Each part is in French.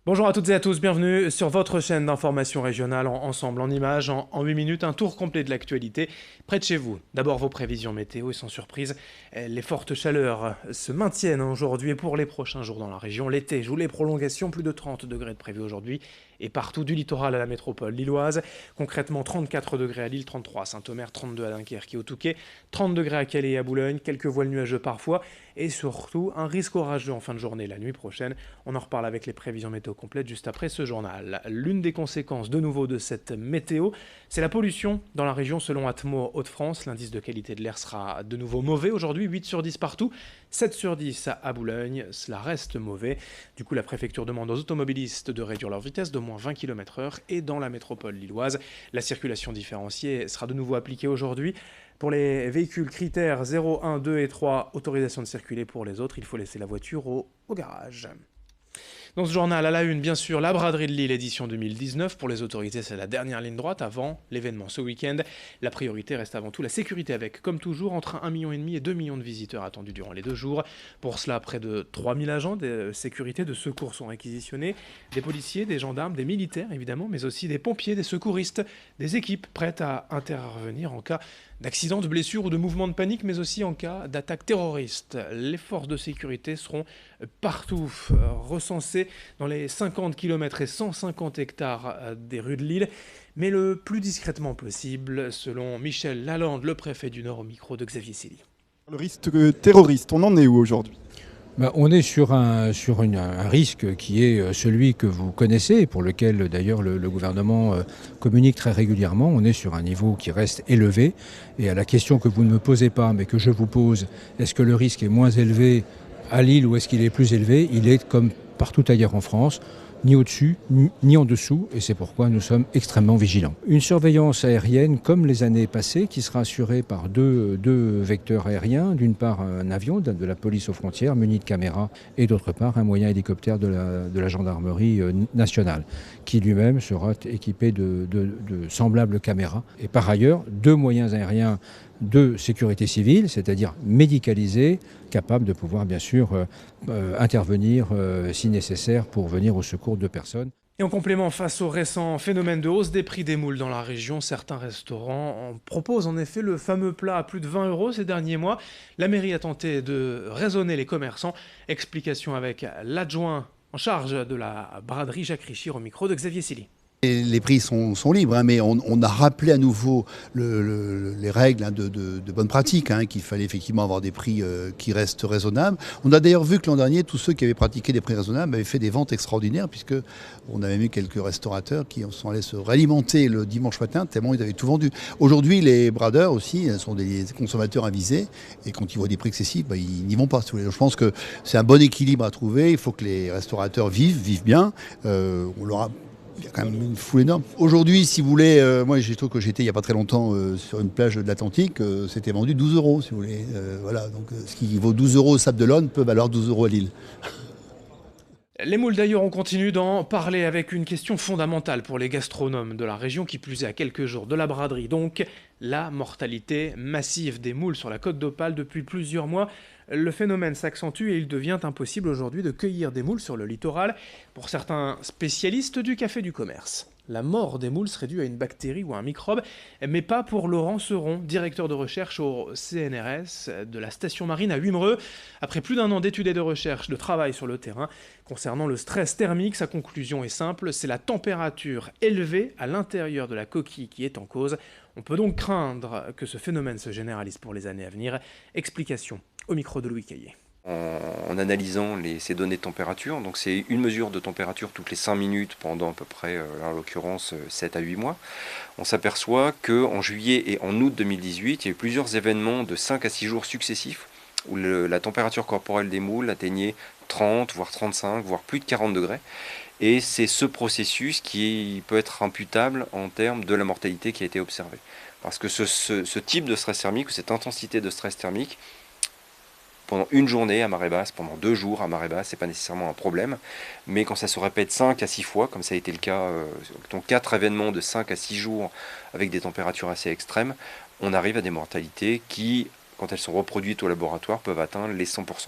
Bonjour à toutes et à tous, bienvenue sur votre chaîne d'information régionale ensemble en images, en 8 minutes, un tour complet de l'actualité près de chez vous. D'abord vos prévisions météo et sans surprise, les fortes chaleurs se maintiennent aujourd'hui et pour les prochains jours dans la région. L'été joue les prolongations, plus de 30 degrés de prévu aujourd'hui et partout du littoral à la métropole lilloise. Concrètement 34 degrés à Lille, 33 à Saint-Omer, 32 à Dunkerque et au Touquet, 30 degrés à Calais et à Boulogne, quelques voiles nuageux parfois et surtout un risque orageux en fin de journée la nuit prochaine. On en reparle avec les prévisions météo complètes juste après ce journal. L'une des conséquences de nouveau de cette météo, c'est la pollution dans la région selon Atmo Hauts-de-France. L'indice de qualité de l'air sera de nouveau mauvais aujourd'hui, 8 sur 10 partout, 7 sur 10 à Boulogne, cela reste mauvais. Du coup, la préfecture demande aux automobilistes de réduire leur vitesse d'au moins 20 km/h et dans la métropole lilloise, la circulation différenciée sera de nouveau appliquée aujourd'hui. Pour les véhicules critères 0, 1, 2 et 3, autorisation de circuler pour les autres, il faut laisser la voiture au garage. Dans ce journal, à la une, bien sûr, la braderie de Lille édition 2019. Pour les autorités, c'est la dernière ligne droite avant l'événement ce week-end. La priorité reste avant tout la sécurité avec, comme toujours, entre 1,5 million et 2 millions de visiteurs attendus durant les 2 jours. Pour cela, près de 3000 agents de sécurité de secours sont réquisitionnés. Des policiers, des gendarmes, des militaires évidemment, mais aussi des pompiers, des secouristes, des équipes prêtes à intervenir en cas d'accident, de blessure ou de mouvement de panique, mais aussi en cas d'attaque terroriste. Les forces de sécurité seront partout recensées dans les 50 km et 150 hectares des rues de Lille, mais le plus discrètement possible, selon Michel Lalande, le préfet du Nord, au micro de Xavier Silly. Le risque terroriste, on en est où aujourd'hui ? On est sur un risque qui est celui que vous connaissez et pour lequel d'ailleurs le gouvernement communique très régulièrement. On est sur un niveau qui reste élevé et à la question que vous ne me posez pas mais que je vous pose, est-ce que le risque est moins élevé à Lille ou est-ce qu'il est plus élevé ? Il est comme partout ailleurs en France, ni au-dessus, ni en dessous, et c'est pourquoi nous sommes extrêmement vigilants. Une surveillance aérienne comme les années passées, qui sera assurée par deux vecteurs aériens, d'une part un avion de la police aux frontières muni de caméras, et d'autre part un moyen hélicoptère de la gendarmerie nationale, qui lui-même sera équipé de semblables caméras. Et par ailleurs, 2 moyens aériens de sécurité civile, c'est-à-dire médicalisés, capables de pouvoir bien sûr intervenir si nécessaire pour venir au secours de personnes. Et en complément, face au récent phénomène de hausse des prix des moules dans la région, certains restaurants en proposent en effet le fameux plat à plus de 20 € ces derniers mois. La mairie a tenté de raisonner les commerçants. Explication avec l'adjoint en charge de la braderie Jacques Richir au micro de Xavier Silly. Et les prix sont libres, mais on a rappelé à nouveau les règles de bonne pratique, qu'il fallait effectivement avoir des prix qui restent raisonnables. On a d'ailleurs vu que l'an dernier, tous ceux qui avaient pratiqué des prix raisonnables avaient fait des ventes extraordinaires, puisqu'on avait eu quelques restaurateurs qui sont allés se réalimenter le dimanche matin, tellement ils avaient tout vendu. Aujourd'hui, les bradeurs aussi sont des consommateurs avisés, et quand ils voient des prix excessifs, ils n'y vont pas. Je pense que c'est un bon équilibre à trouver. Il faut que les restaurateurs vivent bien. Il y a quand même une foule énorme. Aujourd'hui, si vous voulez, moi j'ai trouvé que j'étais il n'y a pas très longtemps sur une plage de l'Atlantique, c'était vendu 12 € si vous voulez. Voilà, donc ce qui vaut 12 € au Sable d'Olonne peut valoir 12 € à Lille. Les moules d'ailleurs, on continue d'en parler avec une question fondamentale pour les gastronomes de la région, qui plus est à quelques jours de la braderie. Donc, la mortalité massive des moules sur la côte d'Opale depuis plusieurs mois. Le phénomène s'accentue et il devient impossible aujourd'hui de cueillir des moules sur le littoral pour certains spécialistes du café du commerce. La mort des moules serait due à une bactérie ou à un microbe, mais pas pour Laurent Seron, directeur de recherche au CNRS de la station marine à Wimereux. Après plus d'1 an d'études et de recherche, de travail sur le terrain, concernant le stress thermique, sa conclusion est simple, c'est la température élevée à l'intérieur de la coquille qui est en cause. On peut donc craindre que ce phénomène se généralise pour les années à venir. Explication au micro de Louis Caillé. En analysant ces données de température, donc c'est une mesure de température toutes les 5 minutes pendant à peu près, en l'occurrence 7 à 8 mois, on s'aperçoit qu'en juillet et en août 2018, il y a eu plusieurs événements de 5 à 6 jours successifs où la température corporelle des moules atteignait 30, voire 35, voire plus de 40 degrés. Et c'est ce processus qui peut être imputable en termes de la mortalité qui a été observée. Parce que ce type de stress thermique, ou cette intensité de stress thermique, pendant une journée à marée basse, pendant 2 jours à marée basse, c'est pas nécessairement un problème. Mais quand ça se répète 5 à 6 fois, comme ça a été le cas, donc 4 événements de 5 à 6 jours avec des températures assez extrêmes, on arrive à des mortalités qui, quand elles sont reproduites au laboratoire, peuvent atteindre les 100%.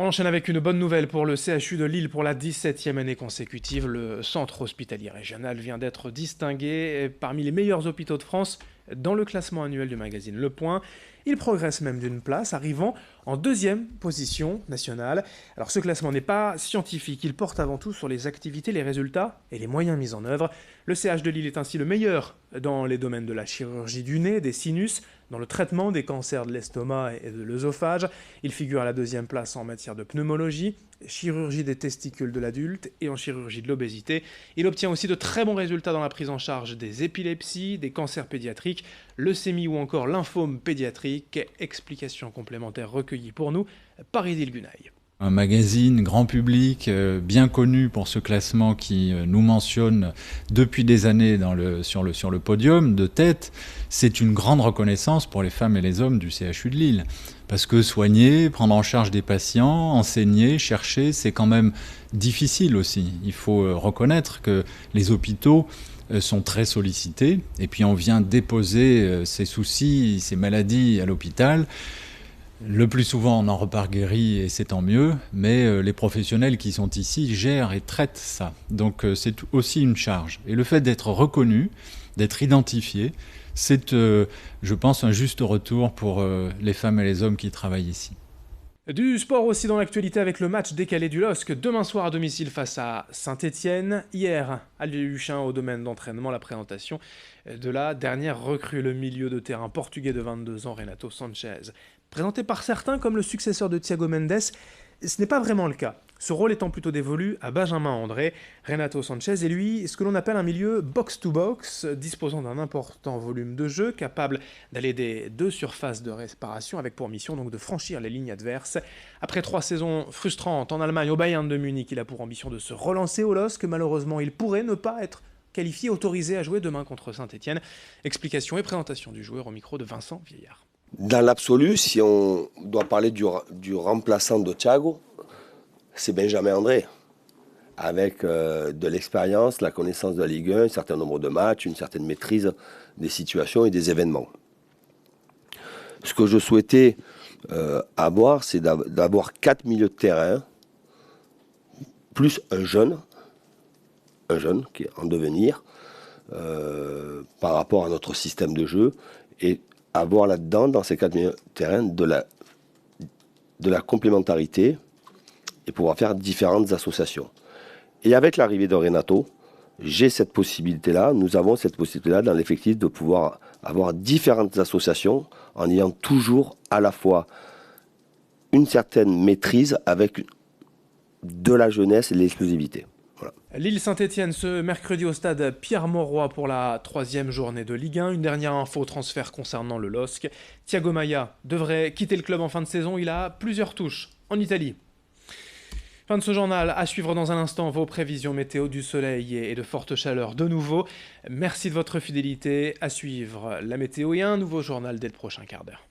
On enchaîne avec une bonne nouvelle pour le CHU de Lille pour la 17e année consécutive. Le centre hospitalier régional vient d'être distingué parmi les meilleurs hôpitaux de France dans le classement annuel du magazine Le Point. Il progresse même d'une place, arrivant en 2e position nationale. Alors ce classement n'est pas scientifique, il porte avant tout sur les activités, les résultats et les moyens mis en œuvre. Le CH de Lille est ainsi le meilleur dans les domaines de la chirurgie du nez, des sinus, dans le traitement des cancers de l'estomac et de l'œsophage. Il figure à la 2e place en matière de pneumologie, chirurgie des testicules de l'adulte et en chirurgie de l'obésité. Il obtient aussi de très bons résultats dans la prise en charge des épilepsies, des cancers pédiatriques, leucémie ou encore lymphome pédiatrique. Explications complémentaires recueillies pour nous par Idil Gunaï. Un magazine grand public, bien connu pour ce classement qui nous mentionne depuis des années sur le podium de tête, c'est une grande reconnaissance pour les femmes et les hommes du CHU de Lille. Parce que soigner, prendre en charge des patients, enseigner, chercher, c'est quand même difficile aussi. Il faut reconnaître que les hôpitaux sont très sollicités et puis on vient déposer ses soucis, ses maladies à l'hôpital. Le plus souvent, on en repart guéri et c'est tant mieux, mais les professionnels qui sont ici gèrent et traitent ça. Donc c'est aussi une charge. Et le fait d'être reconnu, d'être identifié, c'est, je pense, un juste retour pour les femmes et les hommes qui travaillent ici. Du sport aussi dans l'actualité avec le match décalé du LOSC demain soir à domicile face à Saint-Etienne. Hier, à Luchin, au domaine d'entraînement, la présentation de la dernière recrue, le milieu de terrain portugais de 22 ans, Renato Sanchez. Présenté par certains comme le successeur de Thiago Mendes, ce n'est pas vraiment le cas. Ce rôle étant plutôt dévolu à Benjamin André, Renato Sanchez est lui ce que l'on appelle un milieu box-to-box, disposant d'un important volume de jeu, capable d'aller des 2 surfaces de réparation, avec pour mission donc de franchir les lignes adverses. Après 3 saisons frustrantes en Allemagne au Bayern de Munich, il a pour ambition de se relancer au LOSC. Malheureusement, il pourrait ne pas être qualifié, autorisé à jouer demain contre Saint-Etienne. Explication et présentation du joueur au micro de Vincent Vieillard. Dans l'absolu, si on doit parler du remplaçant de Thiago, c'est Benjamin André, avec de l'expérience, la connaissance de la Ligue 1, un certain nombre de matchs, une certaine maîtrise des situations et des événements. Ce que je souhaitais avoir, c'est d'avoir 4 milieux de terrain, plus un jeune qui est en devenir, par rapport à notre système de jeu, et avoir là-dedans, dans ces 4 milieux de terrain, de la complémentarité et pouvoir faire différentes associations. Et avec l'arrivée de Renato, j'ai cette possibilité-là, nous avons cette possibilité-là dans l'effectif de pouvoir avoir différentes associations en ayant toujours à la fois une certaine maîtrise avec de la jeunesse et de l'exclusivité. Voilà. Lille-Saint-Etienne ce mercredi au stade Pierre-Mauroy pour la 3e journée de Ligue 1. Une dernière info transfert concernant le LOSC. Thiago Maia devrait quitter le club en fin de saison. Il a plusieurs touches en Italie. Fin de ce journal, à suivre dans un instant vos prévisions météo, du soleil et de fortes chaleurs de nouveau. Merci de votre fidélité, à suivre la météo et un nouveau journal dès le prochain quart d'heure.